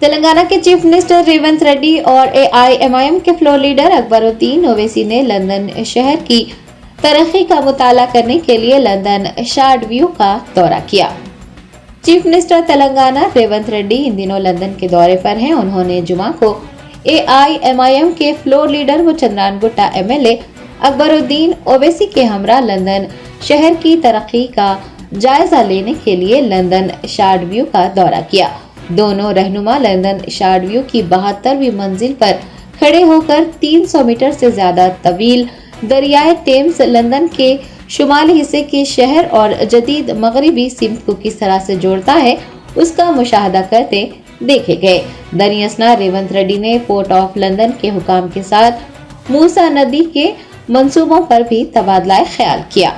तेलंगाना के chief minister Revanth Reddy और AIMIM के फ्लोर लीडर अकबरुद्दीन ओवैसी ने लंदन शहर की तरक्की का मुताला करने के लिए लंदन शार्ड व्यू का दौरा किया। चीफ मिनिस्टर तेलंगाना रेवंत रेड्डी इन दिनों लंदन के दौरे पर हैं। उन्होंने जुमा को एआईएमआईएम के फ्लोर लीडर व चंद्रानगुट्टा एमएलए अकबरुद्दीन ओवैसी के हमरा लंदन शहर की तरक्की का जायजा लेने के लिए लंदन शार्ड व्यू का दौरा किया। दोनों रहनुमा लंदन शार्ड व्यू की 72वीं मंजिल पर खड़े होकर 300 मीटर से ज्यादा तवील दरियाए टेम्स लंदन के शुमाली हिस्से के शहर और जदीद मगरिबी सिमत को किस तरह से जोड़ता है उसका मुशाहदा करते देखे गए। दरियासना रेवंत रेड्डी ने पोर्ट ऑफ लंदन के हुकाम के साथ मूसा नदी के मंसूबों पर भी तबादला ख्याल किया।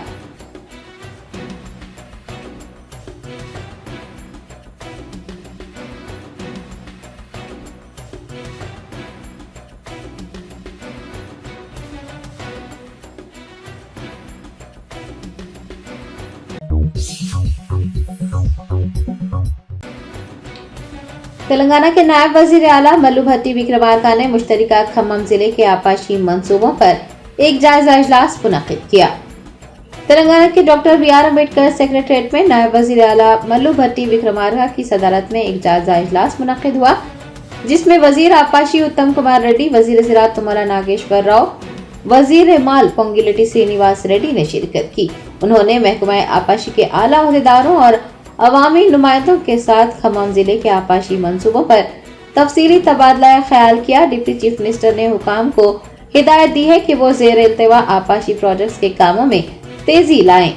तेलंगाना के नायब वजीर आला मल्लू भट्टी विक्रमार्का ने मुश्तरका खम्मम जिले के आपाशी मंसूबों पर एक जायजा इजलास मुनक्किद किया। तेलंगाना के डॉक्टर बी.आर. अम्बेडकर सेक्रेटरीट में नायब वजीर आला मल्लू भट्टी विक्रमार्का की सदारत में एक जायजा इजलास मुनक्किद हुआ, जिसमें वजीर आपाशी उत्तम कुमार रेड्डी, वजीर ज़राअत तुम्मला नागेश्वर राव, वजीर माल पोंगिलेटी श्रीनिवास रेड्डी ने शिरकत की। उन्होंने महकमा आपाशी के आला अहदेदारों और अवामी नुमाइंदों के साथ खम्मम जिले के आपाशी मंसूबों पर तफसीली तबादला ख्याल किया। डिप्टी चीफ मिनिस्टर ने हुकाम को हिदायत दी है कि वो ज़ेर इल्तिवा आपाशी प्रोजेक्ट्स के कामों में तेजी लाएं।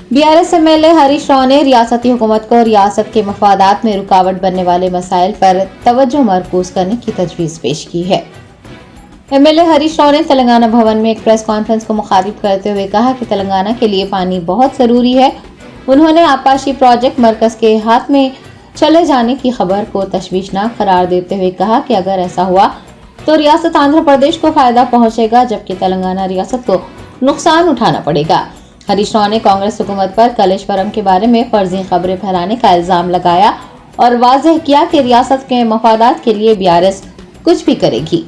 बीआरएस एमएलए हरीश राव ने रियासती हुकूमत को रियासत के मफादात में रुकावट बनने वाले मसाइल पर तवज्जो मरकूज करने की तजवीज़ पेश की है। एमएलए हरीश राव ने तेलंगाना भवन में एक प्रेस कॉन्फ्रेंस को मुखातिब करते हुए कहा कि तेलंगाना के लिए पानी बहुत ज़रूरी है। उन्होंने आपाशी प्रोजेक्ट मरकज के हाथ में चले जाने की खबर को तशवीशनाक करार देते हुए कहा कि अगर ऐसा हुआ तो रियासत आंध्र प्रदेश को फायदा पहुंचेगा, जबकि तेलंगाना रियासत को नुकसान उठाना पड़ेगा। हरीश राव ने कांग्रेस हुकूमत पर कलेश्वरम के बारे में फर्जी खबरें फैलाने का इल्जाम लगाया और वाज़ेह किया कि रियासत के मफादात के लिए बीआरएस कुछ भी करेगी।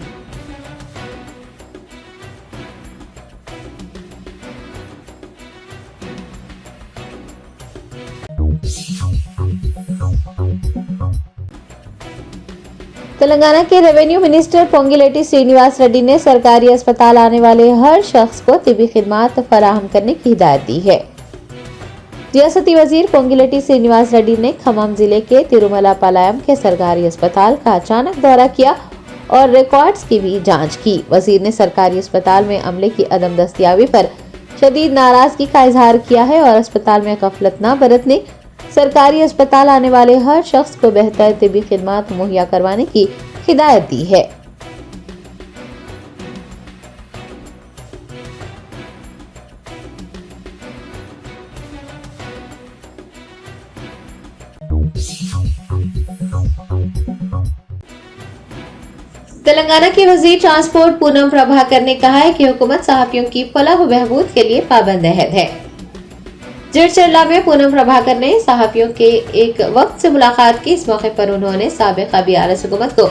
तेलंगाना के रेवेन्यू मिनिस्टर पोंगिलेटी श्रीनिवास रेड्डी ने सरकारी अस्पताल आने वाले हर शख्स को तिबी खिदमात फराहम करने की हिदायत दी है। रियासती वजीर पोंगिलेटी श्रीनिवास रेड्डी ने खम्मम जिले के तिरुमला पालायम के सरकारी अस्पताल का अचानक दौरा किया और रिकॉर्ड्स की भी जांच की। वजीर ने सरकारी अस्पताल में अमले की अदम दस्तयाबी पर शदीद नाराजगी का इजहार किया है और अस्पताल में गफलत न बरतने, सरकारी अस्पताल आने वाले हर शख्स को बेहतर तिबी खिदमात मुहैया करवाने की हिदायत दी है। तेलंगाना के वजीर ट्रांसपोर्ट पूनम प्रभाकर ने कहा है कि हुकूमत सहाफियों की फलाह व बहबूद के लिए पाबंद अहद है। जिरचरला में पूनम प्रभाकर ने सहाफियों के एक वक्त से मुलाकात की। इस मौके पर उन्होंने साबिक़ा बीआरएस हुकूमत को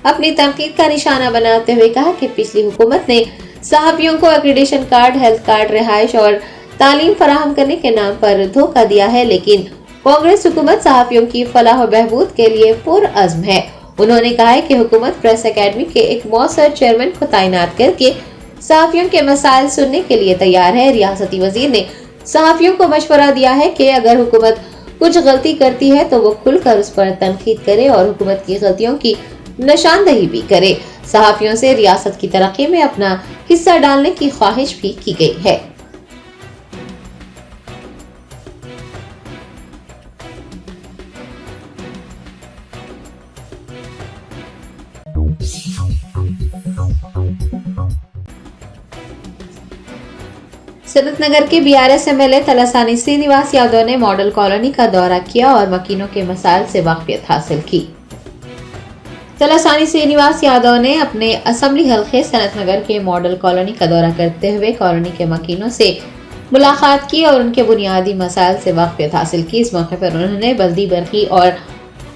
अपनी तनकीद का निशाना बनाते हुए कहा कि पिछली हुकूमत ने सहाफियों को एक्रीडेशन कार्ड, हेल्थ कार्ड, रिहाइश और तालीम फराहम करने के नाम पर धोखा दिया है, लेकिन कांग्रेस हुकूमत सहाफियों की फलाह व बहबूद के लिए पुरअज़्म है। उन्होंने कहा है कि हुकूमत प्रेस अकेडमी के एक मौसर चेयरमैन को तैनात करके सहाफियों के मसाइल सुनने के लिए तैयार है। रियासती वजीर ने सहाफियों को मशवरा दिया है कि अगर हुकूमत कुछ गलती करती है तो वो खुलकर उस पर तनकीद करे और हुकूमत की गलतियों की निशानदही भी करे। सहाफियों से रियासत की तरक्की में अपना हिस्सा डालने की ख्वाहिश भी की गई है। सनत नगर के बीआरएस एमएलए तलासानी श्रीनिवास यादव ने मॉडल कॉलोनी का दौरा किया और मकीनों के मसाइल से वाकफियत हासिल की। तलासानी श्रीनिवास यादव ने अपने असेंबली हल्के सनत नगर के मॉडल कॉलोनी का दौरा करते हुए कॉलोनी के मकीनों से मुलाकात की और उनके बुनियादी मसाइल से वाकफियत हासिल की। इस मौके पर उन्होंने बल्दी बरकी और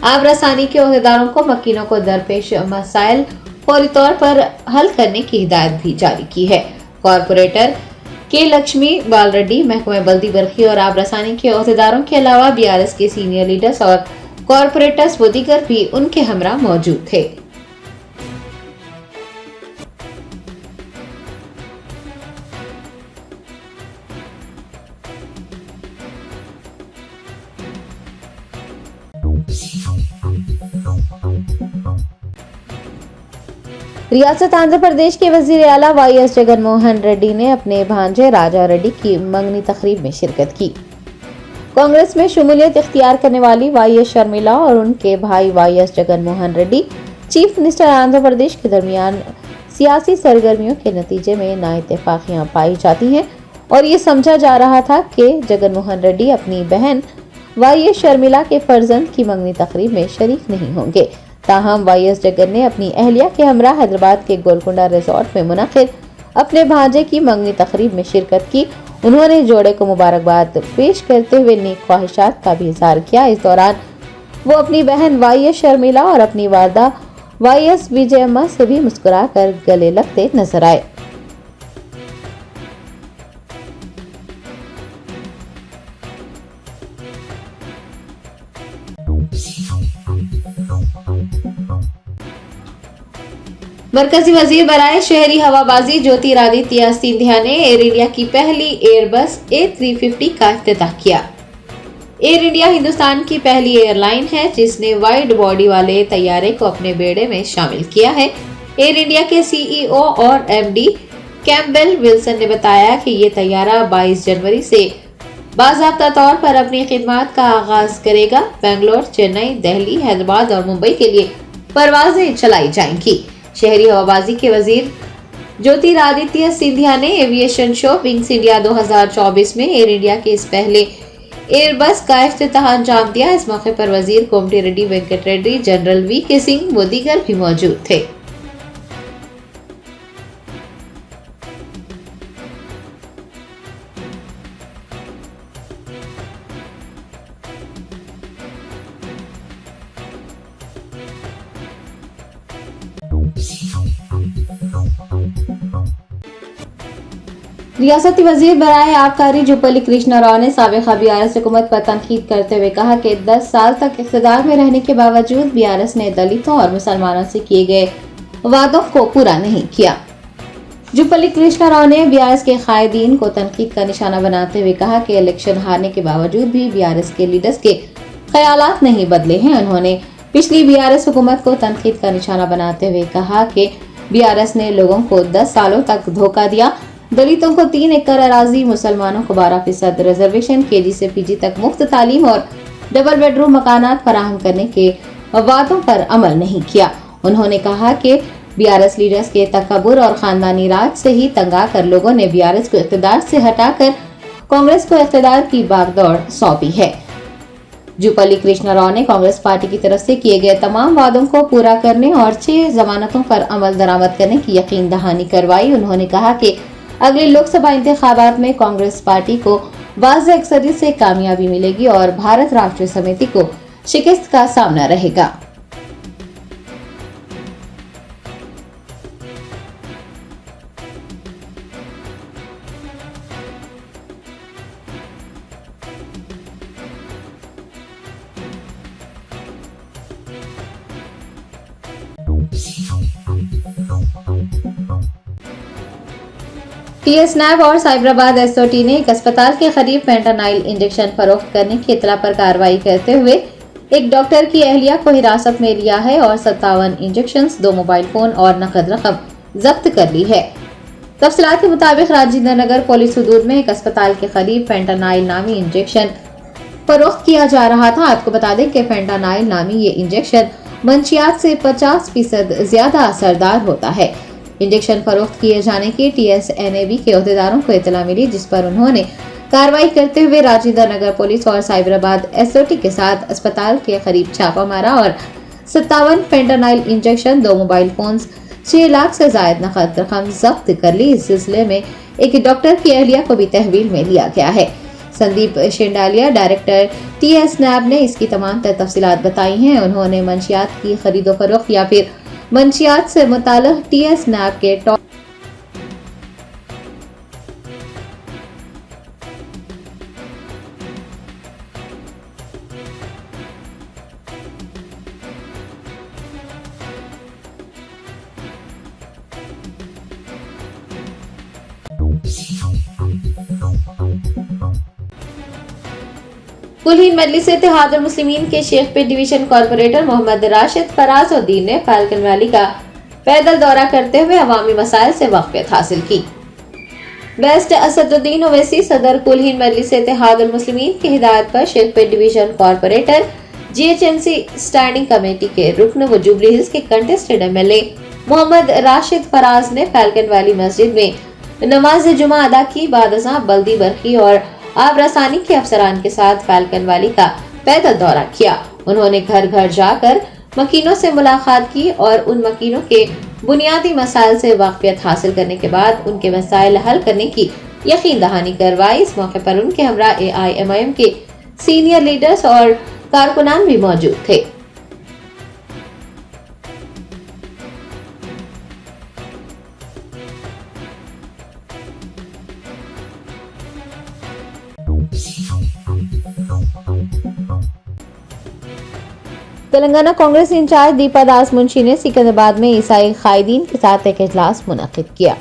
आब रसानी के ओहदेदारों को मकीनों को दरपेश मसाइल फौरी तौर पर हल करने की हिदायत भी जारी की है। कॉरपोरेटर के लक्ष्मी बाल रेड्डी, महकमे बल्दी बरकी और आब रसानी के ओहदेदारों के अलावा बीआरएस के सीनियर लीडर्स और कॉरपोरेटर्स व दीगर भी उनके हमरा मौजूद थे। रियासत आंध्र प्रदेश के वजीर आला वाईएस जगन मोहन रेड्डी ने अपने भांजे राजा रेड्डी की मंगनी तकरीब में शिरकत की। कांग्रेस में शमूलियत इख्तियार करने वाली वाईएस शर्मिला और उनके भाई YS Jagan Mohan Reddy chief minister Andhra Pradesh के दरमियान सियासी सरगर्मियों के नतीजे में नाइत्तेफाकियां पाई जाती हैं और ये समझा जा रहा था कि जगन मोहन रेड्डी अपनी बहन वाईएस शर्मिला के फर्जंद की मंगनी तकरीब में शरीक नहीं होंगे। ताहम वाईएस जगन ने अपनी अहलिया के हमरा हैदराबाद के गोलकुंडा रिजॉर्ट में मुनाकिद अपने भांजे की मंगनी तकरीब में शिरकत की। उन्होंने जोड़े को मुबारकबाद पेश करते हुए नेक ख्वाहिशात का भी इजहार किया। इस दौरान वो अपनी बहन वाईएस शर्मिला और अपनी वालदा वाईएस विजयम्मा से भी मुस्कुराकर गले लगते नजर आए। मरकजी वजीर बराए शहरी हवाबाजी ज्योतिरादित्य सिंधिया ने एयर इंडिया की पहली एयरबस A350 का इफ्तिताह किया। एयर इंडिया हिंदुस्तान की पहली एयरलाइन है जिसने वाइड बॉडी वाले तैयारे को अपने बेड़े में शामिल किया है। एयर इंडिया के सीईओ और एमडी कैम्पबेल विल्सन ने बताया कि ये तैयारा 22 जनवरी से बाज़ाब्ता तौर पर अपनी खिदमत का आगाज करेगा। बेंगलोर, चेन्नई, दिल्ली, हैदराबाद और मुंबई के लिए परवाजें चलाई जाएंगी। शहरी हवाबाजी के वजीर ज्योतिरादित्य सिंधिया ने एविएशन शो विंग्स इंडिया 2024 में एयर इंडिया के इस पहले एयरबस का इफ्तिताह अंजाम दिया। इस मौके पर वजीर कोमटी रेड्डी वेंकट रेड्डी, जनरल वी.के. सिंह व दीगर भी मौजूद थे। रियासती वजीर बराए आबकारी जुब्बली कृष्णा राव ने साबिक़ा बीआरएस हुकूमत पर तनकीद करते हुए कहा कि 10 साल तक इक़्तिदार में रहने के बावजूद बीआरएस ने दलितों और मुसलमानों से किए गए वादों को पूरा नहीं किया। जुब्बली कृष्णा राव ने बीआरएस के कायदीन को तनकीद का निशाना बनाते हुए कहा कि इलेक्शन हारने के बावजूद भी बीआरएस के लीडर्स के ख्यालात नहीं बदले हैं। उन्होंने पिछली बीआरएस हुकूमत को तनकीद का निशाना बनाते हुए कहा कि बीआरएस ने लोगों को 10 सालों तक धोखा दिया। दलितों को 3 एकड़ अराजी, मुसलमानों को 12% रिजर्वेशन, केजी से पीजी तक मुफ्त तालीम और डबल बेडरूम मकानात फराहम करने के वादों पर अमल नहीं किया। उन्होंने कहा कि बीआरएस लीडर्स के तकब्बुर और खानदानी राज से ही तंग आकर लोगों ने बीआरएस को इक़्तिदार से हटाकर कांग्रेस को इक़्तिदार की बागदौड़ सौंपी है। जुब्बली कृष्णा राव ने कांग्रेस पार्टी की तरफ से किए गए तमाम वादों को पूरा करने और 6 जमानतों पर अमल दरामद करने की यकीन दहानी करवाई। उन्होंने कहा कि अगले लोकसभा इंतखाबात में कांग्रेस पार्टी को वाज़ेह अक्सरियत से कामयाबी मिलेगी और भारत राष्ट्रीय समिति को शिकस्त का सामना रहेगा। टीएसनैब और साइबराबाद एसओटी ने एक अस्पताल के करीब फेंटानाइल इंजेक्शन फरोख्त करने की इत्तला पर कार्रवाई करते हुए एक डॉक्टर की अहलिया को हिरासत में लिया है और 57 इंजेक्शंस, 2 मोबाइल फोन और नकद रकम जब्त कर ली है। तफसीलात के मुताबिक राजेंद्र नगर पुलिस हदूद में एक अस्पताल के करीब फेंटानाइल नामी इंजेक्शन फरोख्त किया जा रहा था। आपको बता दें कि फेंटानाइल नामी ये इंजेक्शन मंशियात से 50% ज्यादा असरदार होता है। इंजेक्शन फरोख्त किए जाने की TSNAB के अहदेदारों को इतला मिली, जिस पर उन्होंने कार्रवाई करते हुए राजेंद्र नगर पुलिस और साइबराबाद SOT के साथ अस्पताल के करीब छापा मारा और 57 fentanyl injection, 2 mobile phones, 6 lakh से जायद नकद रकम जब्त कर ली। इस सिलसिले में एक डॉक्टर की अहलिया को भी तहवील में लिया गया है। संदीप शेंडालिया, डायरेक्टर TSNAB ने इसकी तमाम तफसीलात बताई हैं। उन्होंने मंशियात की खरीदो फरोख्त या फिर मंशियात से मुताल्लिक TSNAB के टॉप कुलहीन मजलिस इत्तेहादुल मुस्लिमीन के शेखपेट डिवीजन कॉर्पोरेटर मोहम्मद राशिद फराजुद्दीन ने फैल्कन वैली का पैदल दौरा करते हुए अवामी मसाइल से वाक़फियत हासिल की। बेस्ट असदुद्दीन ओवैसी, सदर कुलहीन मजलिस इत्तेहादुल मुस्लिमीन की हिदायत पर Shaikpet division corporator GHMC standing committee के रुकन व जुबली हिल्स के कंटेस्टेड MLA मोहम्मद राशिद फराज ने फैल्कन वैली मस्जिद में नमाज जुमा अदा की। बाद अज़ां बल्दी बरखी और आब रसानी के अफसरान के साथ फैल्कन वैली का पैदल दौरा किया। उन्होंने घर घर जाकर मकीनों से मुलाकात की और उन मकीनों के बुनियादी मसाइल से वाक़फियत हासिल करने के बाद उनके मसाइल हल करने की यकीन दहानी करवाई। इस मौके पर उनके हमरा AIMIM के सीनियर लीडर्स और कारकुनान भी मौजूद थे। तेलंगाना कांग्रेस इंचार्ज दीपा दास मुंशी ने सिकंदराबाद में ईसाई कायदीन के साथ एक इजलास मुनक्किद किया।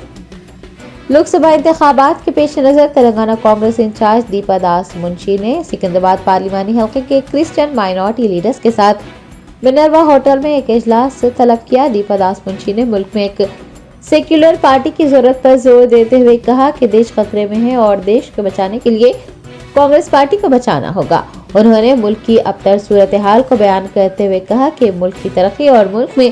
लोकसभा इंतखाबात के पेश नजर तेलंगाना कांग्रेस इंचार्ज दीपा दास मुंशी ने सिकंदराबाद पार्लिमानी हल्के के क्रिश्चियन माइनॉरिटी लीडर्स के साथ मिनर्वा होटल में एक इजलास तलब किया। दीपा दास मुंशी ने मुल्क में एक सेक्युलर पार्टी की जरूरत पर जोर देते हुए कहा कि देश खतरे में है और देश को बचाने के लिए कांग्रेस पार्टी को बचाना होगा। उन्होंने मुल्क की अबतर सूरत हाल को बयान करते हुए कहा कि मुल्क की तरक्की और मुल्क में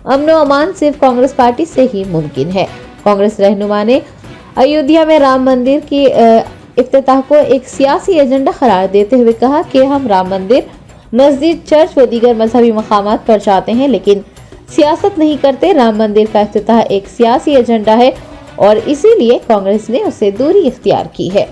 अमन व अमान सिर्फ कांग्रेस पार्टी से ही मुमकिन है। कांग्रेस रहनुमा ने अयोध्या में राम मंदिर की इफ्तिताह को एक सियासी एजेंडा करार देते हुए कहा कि हम राम मंदिर, मस्जिद, चर्च व दीगर मजहबी मकामात पर जाते हैं, लेकिन सियासत नहीं करते। राम मंदिर का इफ्तिताह एक सियासी एजेंडा है और इसीलिए कांग्रेस ने उससे दूरी इख्तियार की है।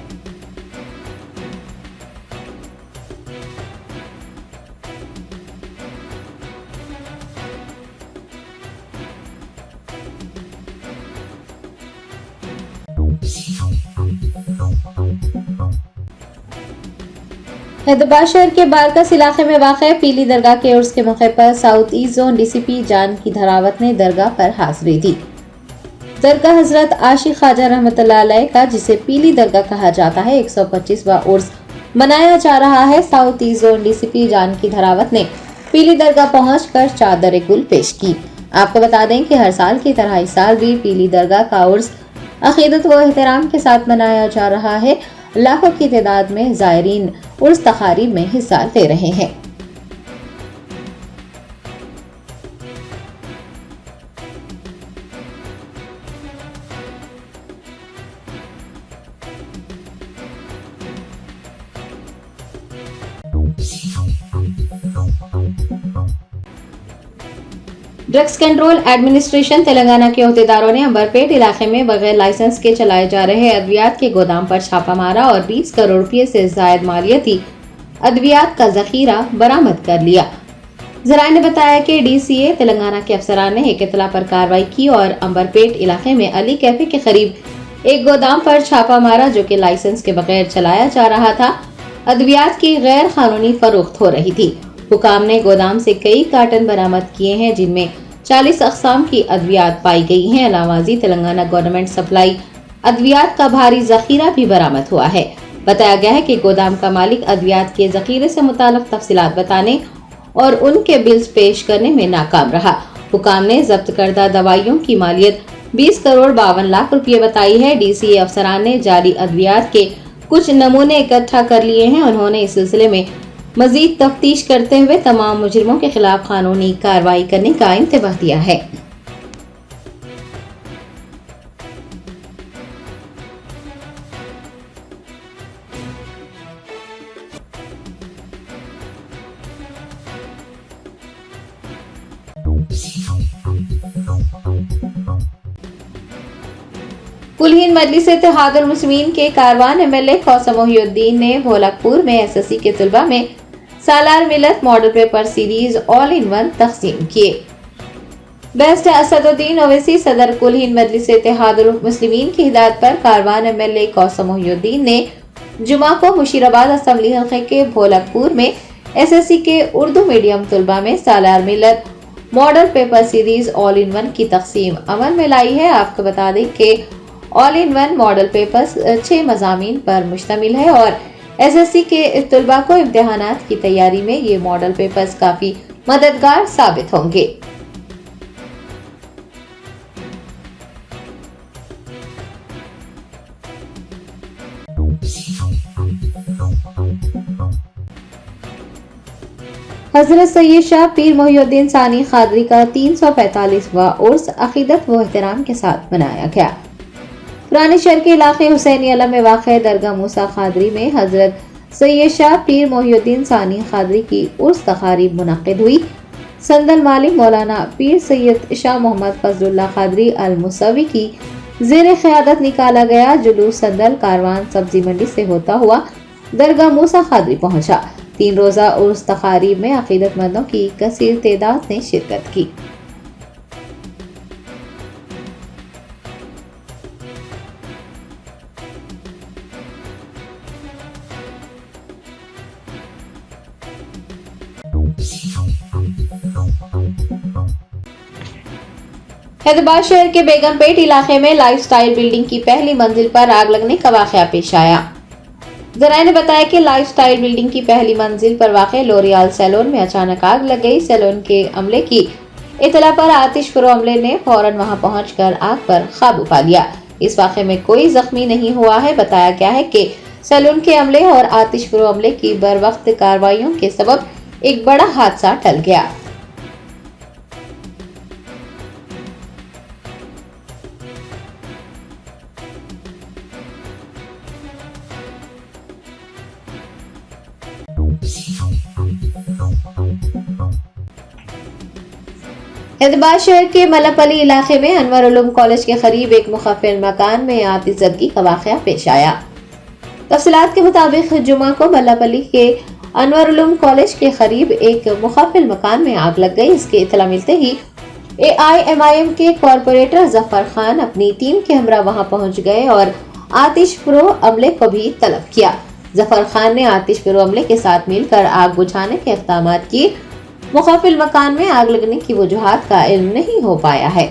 हैदराबाद शहर के बारकस इलाके में वाक़ पीली दरगाह के उर्स के मौके पर साउथ ईस्ट जोन DCP जान की धरावत ने दरगाह पर हाजिरी दी। दरगाह हजरत आशिक ख्वाजा रहमतुल्लाह अलैह का, जिसे पीली दरगाह कहा जाता है, 125वां उर्स मनाया जा रहा है। साउथ ईस्ट जोन DCP जान की धरावत ने पीली दरगाह पहुंचकर चादर गुल पेश की। आपको बता दें कि हर साल की तरह इस साल भी पीली दरगाह का उर्स अकीदत व एहतराम के साथ मनाया जा रहा है। लाखों की तादाद में ज़ायरीन उर्स तकारीब में हिस्सा ले रहे हैं। ड्रग्स कंट्रोल एडमिनिस्ट्रेशन तेलंगाना के अहदेदारों ने अंबरपेट इलाके में बगैर लाइसेंस के चलाए जा रहे अद्वियात के गोदाम पर छापा मारा और 20 करोड़ रुपए से जायद मालियती अद्वियात का जखीरा बरामद कर लिया। जराये ने बताया कि DCA तेलंगाना के अफसरान ने एक इतला पर कार्रवाई की और अंबरपेट इलाके में अली कैफे के करीब एक गोदाम पर छापा मारा, जो कि लाइसेंस के बगैर चलाया जा रहा था। अद्वियात की गैर कानूनी फरोख्त हो रही थी। हुकाम ने गोदाम से कई कार्टन बरामद किए हैं, जिनमें 40 अक़साम की अद्वियात पाई गई हैं। अलावाजी तेलंगाना गवर्नमेंट सप्लाई अद्वियात का भारी जखीरा भी बरामद हुआ है। बताया गया है कि गोदाम का मालिक अद्वियात के जखीरे से मुताल्लिक तफसीलात बताने और उनके बिल्स पेश करने में नाकाम रहा। हुकाम ने जब्त करदा दवाइयों की मालियत 20 करोड़ 52 लाख रुपये बताई है। DCA अफसरान ने जाली अद्वियात के कुछ नमूने इकट्ठा कर लिए हैं। उन्होंने इस सिलसिले में मजीद तफ्तीश करते हुए तमाम मुजरिमों के खिलाफ कानूनी कार्रवाई करने का इंतबाह दिया है। कुलहीन मजलिस इत्तेहादुल मुस्लिमीन के कारवान एमएलए कौसम मोहिउद्दीन ने भोलकपुर में एसएससी के तलबा में सालार मिलत model paper series all in one तकसीम किए। बेस्ट असदुद्दीन ओवैसी सदर कुलहीन मजलिस इत्तेहादुल मुस्लिमीन की हिदायत पर कारवान एमएलए कौसम मोहिउद्दीन ने जुमा को मुशीराबाद असेंबली हल्के के भोलकपुर में एसएससी के उर्दू मीडियम तलबा में सालार मिलत model paper series all in one की तकसीम अमल में लाई है। आपको बता दें कि all in one model papers 6 मज़ामीन पर मुश्तमिल है और एसएससी के तलबा को इम्तिहानात की तैयारी में ये मॉडल पेपर्स काफी मददगार साबित होंगे। हजरत सैयद शाह पीर मोहिउद्दीन सानी खादरी का 345वां उर्स अकीदत व एहतराम के साथ मनाया गया। पुराने शहर के इलाके हुसैनी अला में वाक़ दरगाह मूसा खादरी में हजरत सैयद शाह पीर मोहिउद्दीन सानी खादरी की उर्स तकारीब मुनक़्क़िद हुई। संदल मालिक मौलाना पीर सैयद शाह मोहम्मद फजलुल्लाह खादरी अल मुसवी की ज़ेर क़यादत निकाला गया जुलूस संदल कारवान सब्जी मंडी से होता हुआ दरगाह मूसा खादरी पहुंचा। 3 रोज़ा उर्स तकारीब में अकीदतमंदों की कसीर तादाद ने शिरकत की। हैदराबाद शहर के बेगमपेट इलाके में लाइफस्टाइल बिल्डिंग की पहली मंजिल पर आग लगने का वाकया पेश आया। जराये ने बताया कि लाइफस्टाइल बिल्डिंग की पहली मंजिल पर वाक़ लोरियल सैलून में अचानक आग लग गई। सैलून के अमले की इतला पर आतिश फरो अमले ने फौरन वहां पहुंचकर आग पर काबू पा लिया। इस वाक़े में कोई जख्मी नहीं हुआ है। बताया गया है कि सैलून के अमले और आतिश फरो अमले की बरवक्त कार्रवाइयों के सबब एक बड़ा हादसा टल गया। हैदराबाद शहर के मल्लापल्ली इलाके में अनवर उलूम कॉलेज के करीब एक मुखफ़िल मकान में आतिशज़दगी का वाक़या पेश आया। तफ़सीलात के मुताबिक जुमा को मल्लापल्ली के अनवर उलूम कॉलेज के करीब एक मुखफ़िल मकान में आग लग गई। इसकी इत्तला मिलते ही AIMIM के कॉरपोरेटर जफर खान अपनी टीम के हमरा वहां पहुंच गए और आतिश फरो अमले को भी तलब किया। जफर खान ने आतिश फरो अमले के साथ मिलकर आग बुझाने के इक़दाम किए। मुखफ़िल मकान में आग लगने की वजूहात का इल्म नहीं हो पाया है।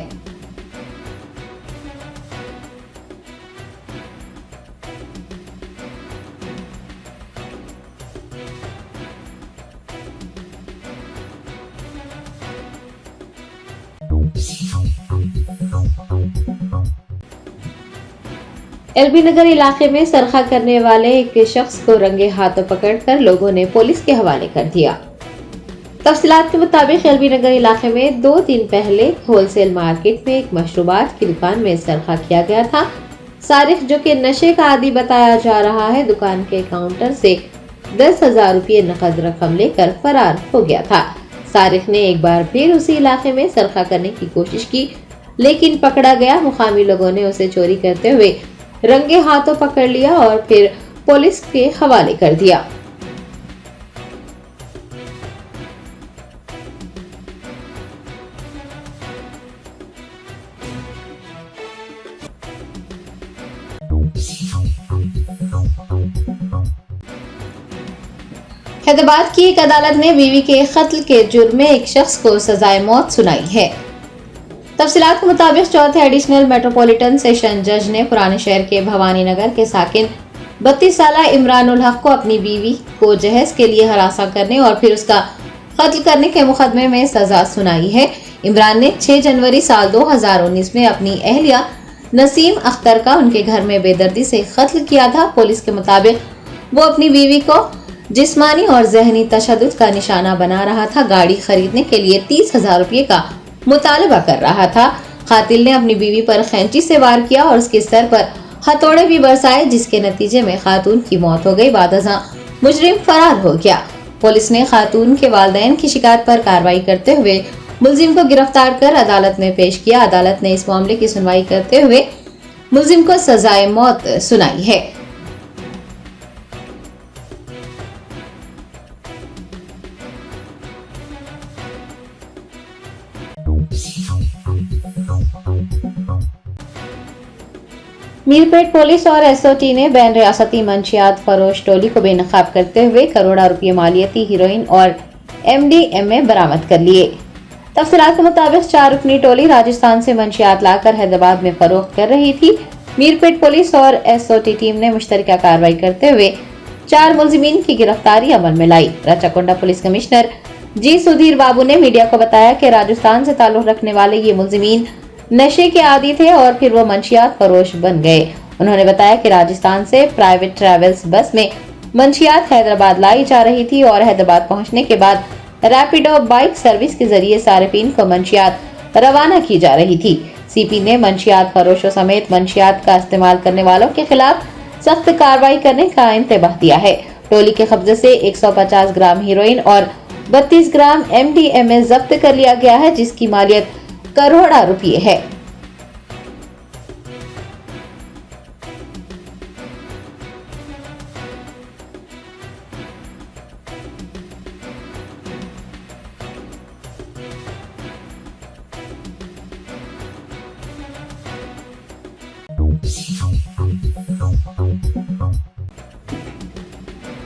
एलबी नगर इलाके में सरखा करने वाले एक शख्स को रंगे हाथों पकड़कर लोगों ने पुलिस के हवाले कर दिया। तफसीलात के मुताबिक एलबी नगर इलाके में 2 दिन पहले होलसेल मार्केट में एक मशरूबात की दुकान में सरखा किया गया था। सारिक, जो कि नशे का आदी बताया जा रहा है, दुकान के काउंटर से 10,000 रुपये नकद रकम लेकर फरार हो गया था। सारिक ने एक बार फिर उसी इलाके में सरखा करने की कोशिश की, लेकिन पकड़ा गया। मुकामी लोगों ने उसे चोरी करते हुए रंगे हाथों पकड़ लिया और फिर पुलिस के हवाले कर दिया। हैदराबाद की एक अदालत ने बीवी के कत्ल के जुर्म में एक शख्स को सजाए मौत सुनाई है। तफसीलात के मुताबिक चौथे एडिशनल मेट्रोपॉलिटन सेशन जज ने पुराने शहर के भवानी नगर के साकिन 32 साला इमरान उल हक को अपनी बीवी को जहेज के लिए हरासा करने और फिर उसका कत्ल करने के मुकदमे में सजा सुनाई है। इमरान ने 6 जनवरी साल 2019 में अपनी अहलिया नसीम अख्तर का उनके घर में बेदर्दी से कत्ल किया था। पुलिस के मुताबिक वो अपनी बीवी को जिस्मानी और जहनी तशद्दुद का निशाना बना रहा था। गाड़ी खरीदने के लिए 30,000 रुपये का मुतालबा कर रहा था। कातिल ने अपनी बीवी पर खैंची से वार किया और उसके सर पर हथौड़े भी बरसाए, जिसके नतीजे में खातून की मौत हो गई। बादअज़ां मुजरिम फरार हो गया। पुलिस ने खातून के वालिदैन की शिकायत पर कार्रवाई करते हुए मुलजिम को गिरफ्तार कर अदालत में पेश किया। अदालत ने इस मामले की सुनवाई करते हुए मुलजिम को सजाए मौत सुनाई है। मीरपेट पुलिस और एसओटी ने बैन रियासती मंशियात फरोश टोली को बेनकाब करते हुए करोड़ों रुपये मालियती हीरोइन और एमडीएमए बरामद कर लिए। तफसीलात के मुताबिक 4 रुकनी टोली राजस्थान से मंशियात लाकर हैदराबाद में फरोख्त कर रही थी। मीरपेट पुलिस और एसओटी टीम ने मुश्तरका कार्रवाई करते हुए 4 मुलजिमीन की गिरफ्तारी अमल में लाई। रचाकोंडा पुलिस कमिश्नर जी सुधीर बाबू ने मीडिया को बताया कि राजस्थान से ताल्लुक रखने वाले ये मुलजिमीन नशे के आदी थे और फिर वो मंशियात फरोश बन गए। उन्होंने बताया कि राजस्थान से प्राइवेट ट्रैवल्स बस में मंशियात हैदराबाद लाई जा रही थी और हैदराबाद पहुंचने के बाद रैपिडो बाइक सर्विस के जरिए सार्फिन को मंशियात रवाना की जा रही थी। सीपी ने मंशियात फरोशों समेत मंशियात का इस्तेमाल करने वालों के खिलाफ सख्त कार्रवाई करने का इंतबाह दिया है। टोली के कब्जे से 150 ग्राम हीरोइन और 32 ग्राम एमडीएमए जब्त कर लिया गया है, जिसकी मालियत करोड़ों रुपये है।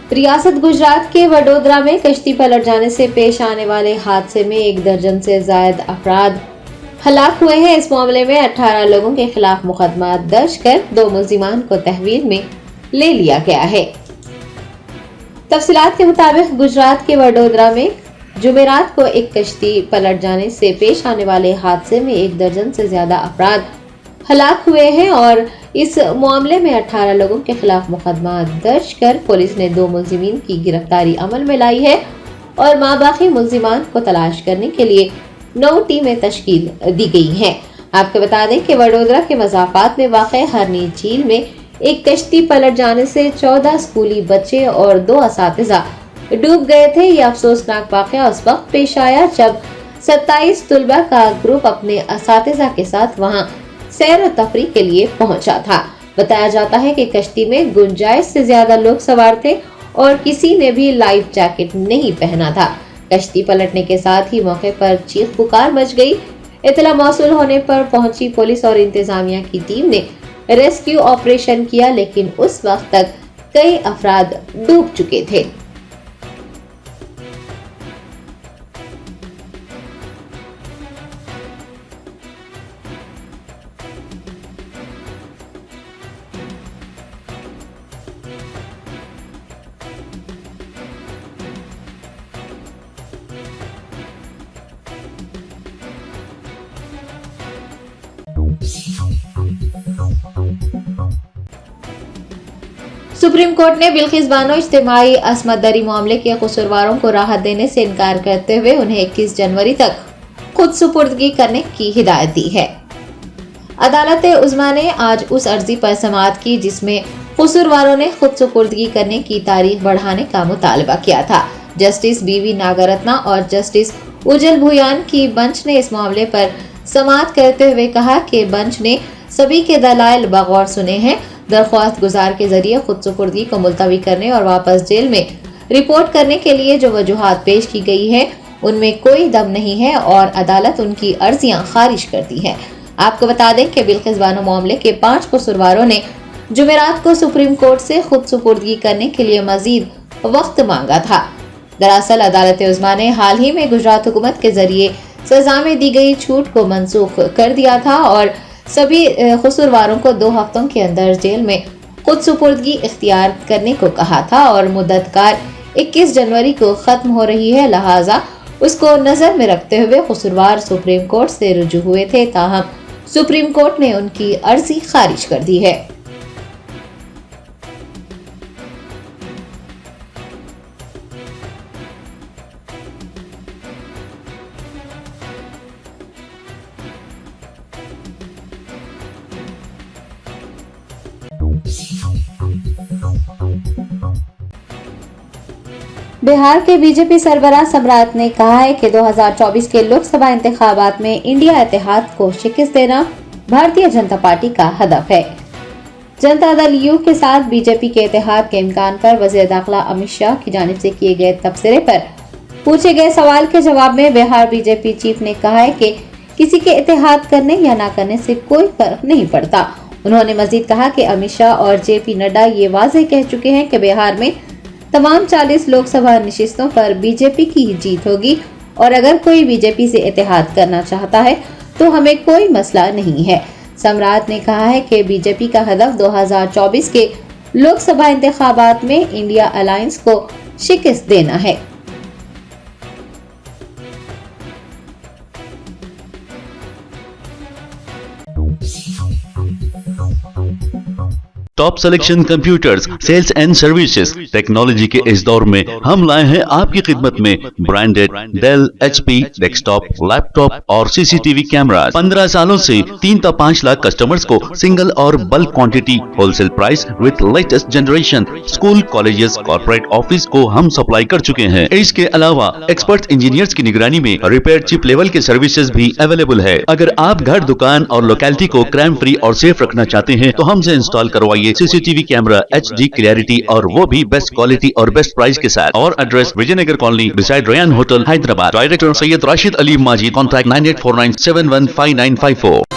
रियासत गुजरात के वडोदरा में कश्ती पलट जाने से पेश आने वाले हादसे में 1 दर्जन से ज्यादा अफराद हलाक हुए हैं। इस मामले में 18 लोगों के खिलाफ मुकदमा दर्ज कर 2 मुलजिमान को तहवील में ले लिया गया है। तफसीलात के मुताबिक गुजरात के वडोदरा में जुमेरात को एक कश्ती पलट जाने से पेश आने वाले हादसे में 1 दर्जन से ज्यादा अफराद हलाक हुए हैं और इस मामले में 18 लोगों के खिलाफ मुकदमा दर्ज कर पुलिस ने 2 मुलजिमीन की गिरफ्तारी अमल में लाई है और बाकी मुलजिमान को तलाश करने के लिए 9 टीमें तश्कील दी गई हैं। आपको बता दें कि वडोदरा के मज़ाफ़ात में वाक़ हरनी झील में एक कश्ती पलट जाने से 14 स्कूली बच्चे और 2 असातिज़ा डूब गए थे। यह अफसोसनाक वाक़या उस वक्त पेश आया जब 27 तुलबा का ग्रुप अपने असातिज़ा के साथ वहां सैर और तफरीह के लिए पहुंचा था। बताया जाता है कि कश्ती में गुंजाइश से ज्यादा लोग सवार थे और किसी ने भी लाइफ जैकेट नहीं पहना था। कश्ती पलटने के साथ ही मौके पर चीख पुकार मच गई। इतला मौसूल होने पर पहुंची पुलिस और इंतजामिया की टीम ने रेस्क्यू ऑपरेशन किया, लेकिन उस वक्त तक कई अफराद डूब चुके थे। सुप्रीम कोर्ट ने बिल्किस बानो इज्तिमाई असमत दरी मामले के कसूरवारों को राहत देने से इनकार करते हुए उन्हें 21 जनवरी तक खुद सुपुर्दगी करने की हिदायत दी है। अदालत उज़्मा ने आज उस अर्जी पर समाअत की जिसमें कसूरवारों ने खुद सुपुर्दगी करने की तारीख बढ़ाने का मुतालबा किया था। जस्टिस बीवी नागरत्ना और जस्टिस उजल भुयान की बेंच ने इस मामले पर समाअत करते हुए कहा कि बेंच ने सभी के दलाइल बगौर सुने हैं। दरख्वास्त गुजार के जरिए खुद सुपुर्दगी को मुलतवी करने और वापस जेल में रिपोर्ट करने के लिए जो वजूहात पेश की गई है उनमें कोई दम नहीं है और अदालत उनकी अर्जियां खारिज करती है। आपको बता दें कि बिल्किस बानो मामले के 5 कसूरवारों ने जुमेरात को सुप्रीम कोर्ट से खुद सुपुर्दगी करने के लिए मजीद वक्त मांगा था। दरअसल अदालत उज़्मा ने हाल ही में गुजरात हुकूमत के जरिए सजा में दी गई छूट को मंसूख कर दिया था और सभी कसूरवारों को 2 हफ्तों के अंदर जेल में खुद सुपुर्दगी इख्तियार करने को कहा था और मुद्दतकार 21 जनवरी को खत्म हो रही है, लिहाजा उसको नजर में रखते हुए कसूरवार सुप्रीम कोर्ट से रुजू हुए थे, ताहम सुप्रीम कोर्ट ने उनकी अर्जी खारिज कर दी है। बिहार के बीजेपी सरबराह सम्राट ने कहा है कि 2024 के लोकसभा इंतखाबात में इंडिया इत्तेहाद को शिकस्त देना भारतीय जनता पार्टी का हदफ है। जनता दल यू के साथ बीजेपी के इत्तेहाद के इम्कान पर वज़ीर दाखिला अमित शाह की जानिब से किए गए तबसरे पर पूछे गए सवाल के जवाब में बिहार बीजेपी चीफ ने कहा है कि किसी के इत्तेहाद करने या ना करने से कोई फर्क नहीं पड़ता। उन्होंने मजीद कहा कि अमित शाह और जेपी नड्डा ये वाज़ेह कह चुके हैं कि बिहार में तमाम 40 लोकसभा नशिस्तों पर बीजेपी की ही जीत होगी और अगर कोई बीजेपी से इत्तेहाद करना चाहता है तो हमें कोई मसला नहीं है। सम्राट ने कहा है कि बीजेपी का हदफ 2024 के लोकसभा इंतखाबात में इंडिया अलायंस को शिकस्त देना है। Top selection computers, sales and services. Technology के इस दौर में हम लाए हैं आपकी खिदमत में branded Dell, HP, desktop, laptop और सीसीटीवी कैमरा। 15 सालों से 3 से 5 लाख कस्टमर्स को सिंगल और bulk quantity wholesale price with latest generation school, colleges, corporate office को हम सप्लाई कर चुके हैं। इसके अलावा एक्सपर्ट इंजीनियर्स की निगरानी में रिपेयर चिप लेवल के सर्विसेज भी अवेलेबल है। अगर आप घर, दुकान और लोकेलिटी को क्राइम फ्री और सेफ रखना चाहते हैं तो हमसे इंस्टॉल करवाइए सीसीटीवी कैमरा, HD क्लैरिटी और वो भी बेस्ट क्वालिटी और बेस्ट प्राइस के साथ। और address Vijaynagar colony beside Ryan hotel, Hyderabad. Director Syed Rashid Ali Majid. Contact 9849715954।